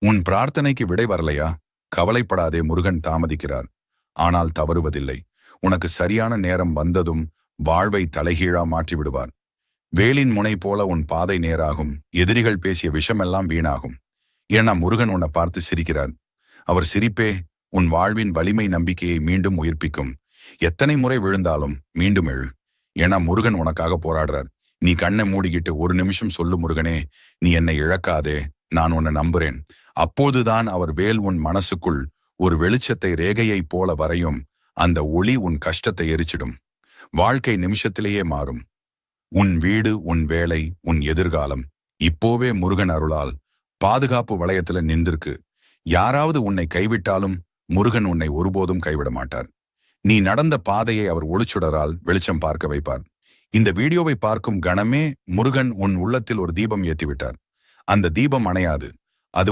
உன் பிரார்த்தனைக்கு விடை வரலையா? கவலைப்படாதே, முருகன் தாமதிக்கிறார். ஆனால் தவறுவதில்லை. உனக்கு சரியான நேரம் வந்ததும் வாழ்வை தலைகீழா மாற்றி விடுவார். வேலின் முனை போல உன் பாதை நேராகும். எதிரிகள் பேசிய விஷமெல்லாம் வீணாகும். ஏன்னா முருகன் உன்னை பார்த்து சிரிக்கிறார். அவர் சிரிப்பே உன் வாழ்வின் வலிமை நம்பிக்கையை மீண்டும் உயிர்ப்பிக்கும். எத்தனை முறை விழுந்தாலும் மீண்டும் எழு. ஏன்னா முருகன் உனக்காக போராடுறார். நீ கண்ணை மூடிக்கிட்டு ஒரு நிமிஷம் சொல்லு, முருகனே, நீ என்னை இழக்காதே, நான் உன்னை நம்புறேன். அப்போதுதான் அவர் வேல் உன் மனசுக்குள் ஒரு வெளிச்சத்தை ரேகையைப் போல வரையும். அந்த ஒளி உன் கஷ்டத்தை எரிச்சிடும். வாழ்க்கை நிமிஷத்திலேயே மாறும். உன் வீடு, உன் வேலை, உன் எதிர்காலம் இப்போவே முருகன் அருளால் பாதுகாப்பு வளையத்துல நின்றிருக்கு. யாராவது உன்னை கைவிட்டாலும் முருகன் உன்னை ஒருபோதும் கைவிட மாட்டார். நீ நடந்த பாதையை அவர் ஒளிச்சுடரால் வெளிச்சம் பார்க்க வைப்பார். இந்த வீடியோவை பார்க்கும் கணமே முருகன் உன் உள்ளத்தில் ஒரு தீபம் ஏற்றிவிட்டார். அந்த தீபம் அணையாது. அது